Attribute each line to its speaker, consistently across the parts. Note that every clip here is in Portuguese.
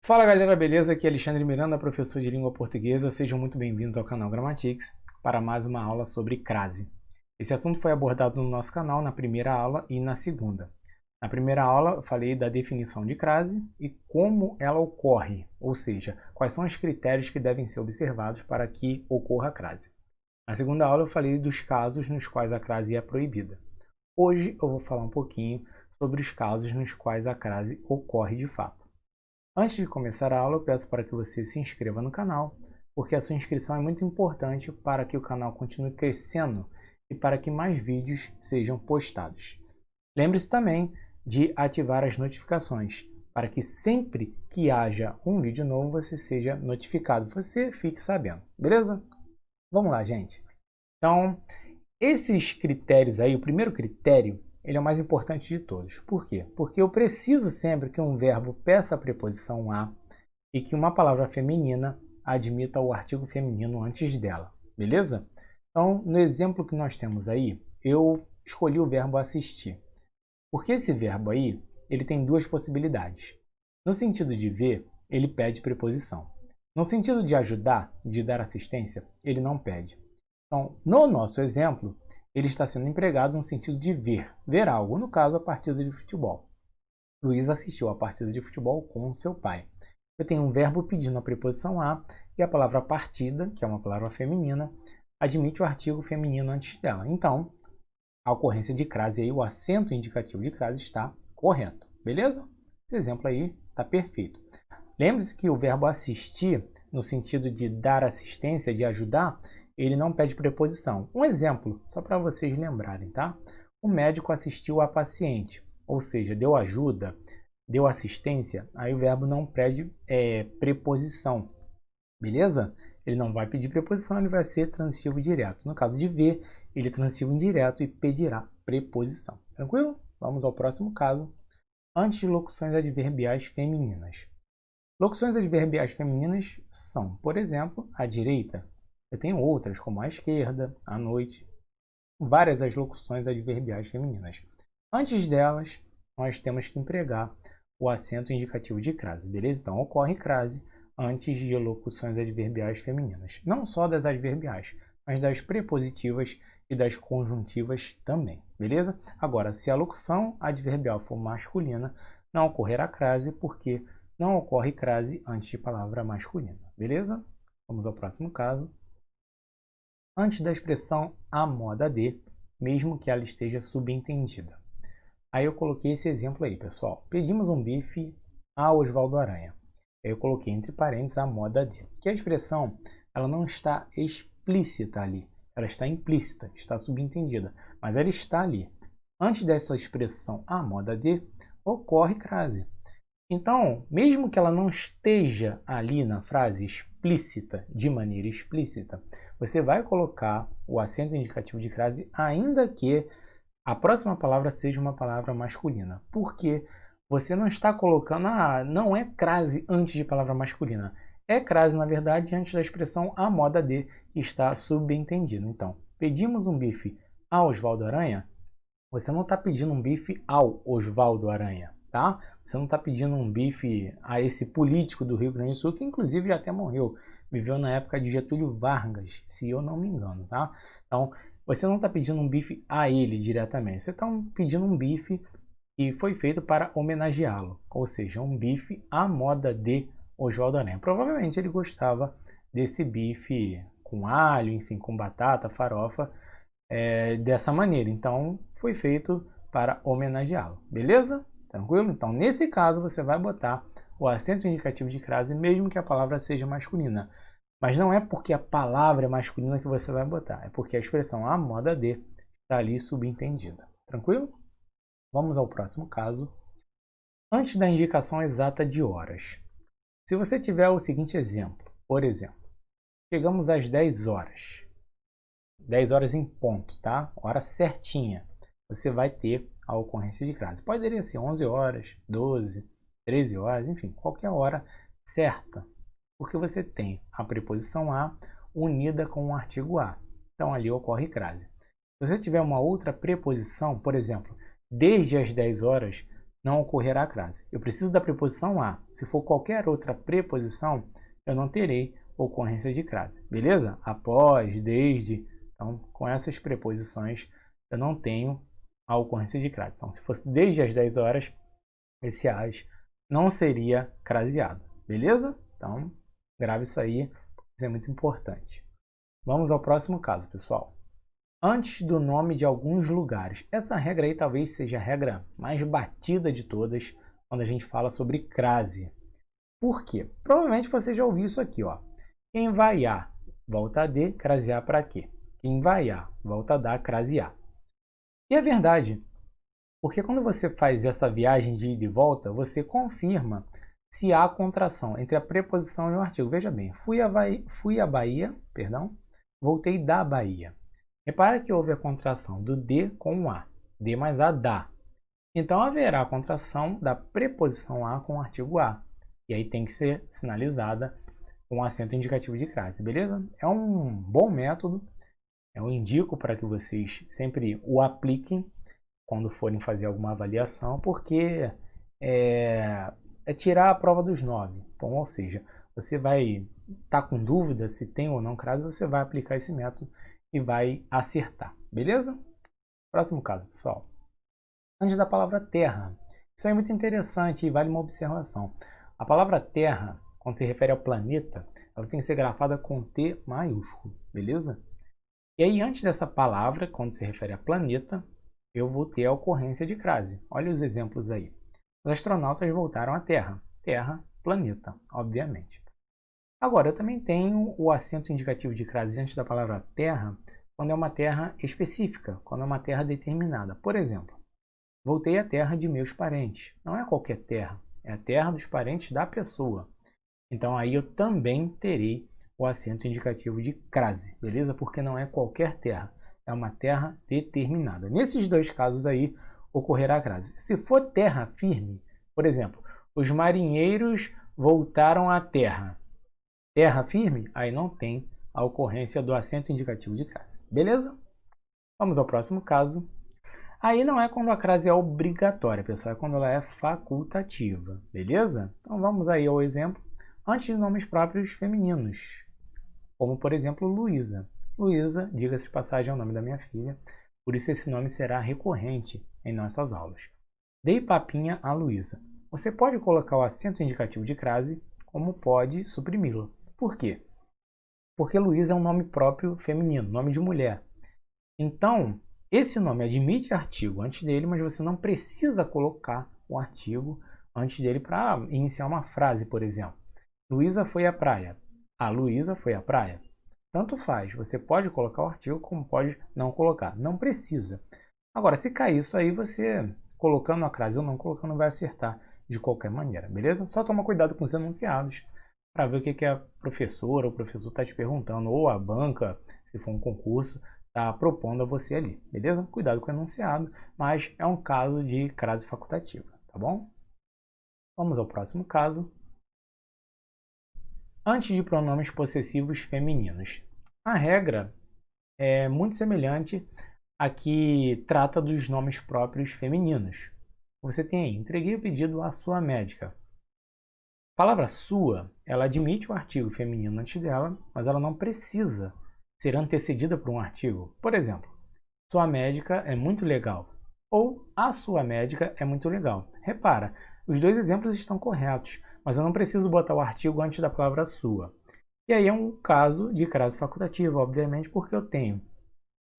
Speaker 1: Fala galera, beleza? Aqui é Alexandre Miranda, professor de língua portuguesa. Sejam muito bem-vindos ao canal Grammatics para mais uma aula sobre crase. Esse assunto foi abordado no nosso canal na primeira aula e na segunda. Na primeira aula eu falei da definição de crase e como ela ocorre, ou seja, quais são os critérios que devem ser observados para que ocorra a crase. Na segunda aula eu falei dos casos nos quais a crase é proibida. Hoje eu vou falar um pouquinho sobre os casos nos quais a crase ocorre de fato. Antes de começar a aula, eu peço para que você se inscreva no canal, porque a sua inscrição é muito importante para que o canal continue crescendo e para que mais vídeos sejam postados. Lembre-se também de ativar as notificações, para que sempre que haja um vídeo novo você seja notificado, você fique sabendo, beleza? Vamos lá, gente. Então, esses critérios aí, o primeiro critério, ele é o mais importante de todos. Por quê? Porque eu preciso sempre que um verbo peça a preposição a e que uma palavra feminina admita o artigo feminino antes dela, beleza? Então, no exemplo que nós temos aí, eu escolhi o verbo assistir. Porque esse verbo aí, ele tem duas possibilidades. No sentido de ver, ele pede preposição. No sentido de ajudar, de dar assistência, ele não pede. Então, no nosso exemplo, ele está sendo empregado no sentido de ver algo, no caso, a partida de futebol. Luiz assistiu a partida de futebol com seu pai. Eu tenho um verbo pedindo a preposição a e a palavra partida, que é uma palavra feminina, admite o artigo feminino antes dela. Então, a ocorrência de crase aí, o acento indicativo de crase está correto, beleza? Esse exemplo aí está perfeito. Lembre-se que o verbo assistir, no sentido de dar assistência, de ajudar, ele não pede preposição. Um exemplo, só para vocês lembrarem, tá? O médico assistiu a paciente, ou seja, deu ajuda, deu assistência, aí o verbo não pede preposição, beleza? Ele não vai pedir preposição, ele vai ser transitivo direto. No caso de ver, ele é transitivo indireto e pedirá preposição. Tranquilo? Vamos ao próximo caso. Antes de locuções adverbiais femininas. Locuções adverbiais femininas são, por exemplo, à direita. Eu tenho outras, como à esquerda, à noite. Várias as locuções adverbiais femininas. Antes delas, nós temos que empregar o acento indicativo de crase, beleza? Então, ocorre crase antes de locuções adverbiais femininas. Não só das adverbiais, mas das prepositivas e das conjuntivas também, beleza? Agora, se a locução adverbial for masculina, não ocorrerá crase, porque não ocorre crase antes de palavra masculina, beleza? Vamos ao próximo caso. Antes da expressão a moda de, mesmo que ela esteja subentendida. Aí eu coloquei esse exemplo aí, pessoal. Pedimos um bife a Osvaldo Aranha. Aí eu coloquei entre parênteses a moda de. Que a expressão ela não está explícita ali. Ela está implícita, está subentendida. Mas ela está ali. Antes dessa expressão a moda de, ocorre crase. Então, mesmo que ela não esteja ali na frase explícita, de maneira explícita, você vai colocar o acento indicativo de crase, ainda que a próxima palavra seja uma palavra masculina. Porque você não está colocando, não é crase antes de palavra masculina. É crase, na verdade, antes da expressão a moda de, que está subentendido. Então, pedimos um bife ao Osvaldo Aranha, você não está pedindo um bife ao Osvaldo Aranha, tá? Você não está pedindo um bife a esse político do Rio Grande do Sul, que inclusive já até morreu, viveu na época de Getúlio Vargas, se eu não me engano, tá? Então, você não está pedindo um bife a ele diretamente, você está pedindo um bife que foi feito para homenageá-lo, ou seja, um bife à moda de Osvaldo Aranha. Provavelmente ele gostava desse bife com alho, enfim, com batata, farofa, dessa maneira. Então, foi feito para homenageá-lo. Beleza? Tranquilo? Então, nesse caso, você vai botar o acento indicativo de crase, mesmo que a palavra seja masculina. Mas não é porque a palavra é masculina que você vai botar. É porque a expressão a moda de está ali subentendida. Tranquilo? Vamos ao próximo caso. Antes da indicação exata de horas. Se você tiver o seguinte exemplo. Por exemplo, chegamos às 10 horas. 10 horas em ponto, tá? Hora certinha. Você vai ter a ocorrência de crase. Poderia ser 11 horas, 12, 13 horas, enfim, qualquer hora certa. Porque você tem a preposição a unida com o artigo a. Então ali ocorre crase. Se você tiver uma outra preposição, por exemplo, desde as 10 horas, não ocorrerá a crase. Eu preciso da preposição a. Se for qualquer outra preposição, eu não terei ocorrência de crase. Beleza? Após, desde. Então, com essas preposições, eu não tenho a ocorrência de crase. Então, se fosse desde as 10 horas, esse as não seria craseado. Beleza? Então, grave isso aí, porque isso é muito importante. Vamos ao próximo caso, pessoal. Antes do nome de alguns lugares. Essa regra aí talvez seja a regra mais batida de todas quando a gente fala sobre crase. Por quê? Provavelmente você já ouviu isso aqui, ó. Quem vai a, volta a de, crasear para quê? Quem vai a, volta a dar, crasear. E é verdade, porque quando você faz essa viagem de ida e volta, você confirma se há contração entre a preposição e o artigo. Veja bem, fui a Bahia, voltei da Bahia. Repara que houve a contração do de com o a, de mais a da. Então haverá a contração da preposição a com o artigo a. E aí tem que ser sinalizada com acento indicativo de crase, beleza? É um bom método, eu indico para que vocês sempre o apliquem quando forem fazer alguma avaliação, porque é tirar a prova dos 9. Então, ou seja, você vai estar com dúvida se tem ou não crase, você vai aplicar esse método e vai acertar, beleza? Próximo caso, pessoal. Antes da palavra terra. Isso é muito interessante e vale uma observação. A palavra terra, quando se refere ao planeta, ela tem que ser grafada com T maiúsculo, beleza? E aí, antes dessa palavra, quando se refere a planeta, eu vou ter a ocorrência de crase. Olha os exemplos aí. Os astronautas voltaram à Terra. Terra, planeta, obviamente. Agora, eu também tenho o acento indicativo de crase antes da palavra terra, quando é uma terra específica, quando é uma terra determinada. Por exemplo, voltei à terra de meus parentes. Não é qualquer terra, é a terra dos parentes da pessoa. Então, aí eu também terei o acento indicativo de crase, beleza? Porque não é qualquer terra, é uma terra determinada. Nesses dois casos aí, ocorrerá a crase. Se for terra firme, por exemplo, os marinheiros voltaram à terra. Terra firme, aí não tem a ocorrência do acento indicativo de crase, beleza? Vamos ao próximo caso. Aí não é quando a crase é obrigatória, pessoal, é quando ela é facultativa, beleza? Então vamos aí ao exemplo, antes de nomes próprios femininos, como por exemplo Luísa. Luísa, diga-se de passagem, é o nome da minha filha, por isso esse nome será recorrente em nossas aulas. Dei papinha a Luísa. Você pode colocar o acento indicativo de crase, como pode suprimi-lo. Por quê? Porque Luísa é um nome próprio feminino, nome de mulher. Então, esse nome admite artigo antes dele, mas você não precisa colocar o artigo antes dele para iniciar uma frase, por exemplo. Luísa foi à praia. A Luísa foi à praia. Tanto faz, você pode colocar o artigo como pode não colocar. Não precisa. Agora, se cair isso aí, você colocando a crase ou não colocando vai acertar de qualquer maneira, beleza? Só toma cuidado com os enunciados para ver o que a professora ou o professor está te perguntando, ou a banca, se for um concurso, está propondo a você ali, beleza? Cuidado com o enunciado, mas é um caso de crase facultativa, tá bom? Vamos ao próximo caso. Antes de pronomes possessivos femininos. A regra é muito semelhante à que trata dos nomes próprios femininos. Você tem aí, entreguei o pedido à sua médica. A palavra sua, ela admite o artigo feminino antes dela, mas ela não precisa ser antecedida por um artigo. Por exemplo, sua médica é muito legal. Ou a sua médica é muito legal. Repara, os dois exemplos estão corretos, mas eu não preciso botar o artigo antes da palavra sua. E aí é um caso de crase facultativa, obviamente, porque eu tenho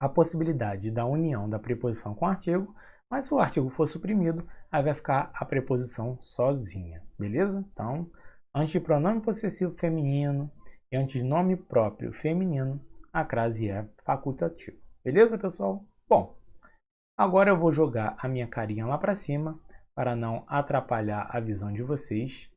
Speaker 1: a possibilidade da união da preposição com o artigo, mas se o artigo for suprimido, aí vai ficar a preposição sozinha, beleza? Então, antes de pronome possessivo feminino e antes de nome próprio feminino, a crase é facultativa. Beleza, pessoal? Bom, agora eu vou jogar a minha carinha lá para cima para não atrapalhar a visão de vocês.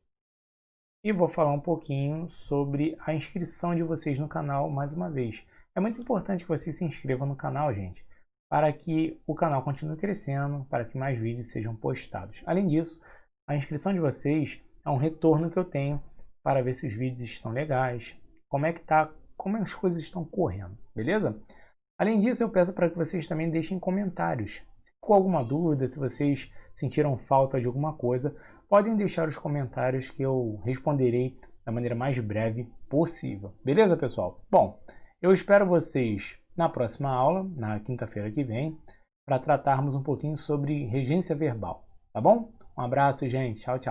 Speaker 1: E vou falar um pouquinho sobre a inscrição de vocês no canal mais uma vez. É muito importante que vocês se inscrevam no canal, gente, para que o canal continue crescendo, para que mais vídeos sejam postados. Além disso, a inscrição de vocês é um retorno que eu tenho para ver se os vídeos estão legais, como as coisas estão correndo, beleza? Além disso, eu peço para que vocês também deixem comentários Se ficou alguma dúvida, se vocês sentiram falta de alguma coisa, podem deixar os comentários que eu responderei da maneira mais breve possível. Beleza, pessoal? Bom, eu espero vocês na próxima aula, na quinta-feira que vem, para tratarmos um pouquinho sobre regência verbal, tá bom? Um abraço, gente. Tchau, tchau.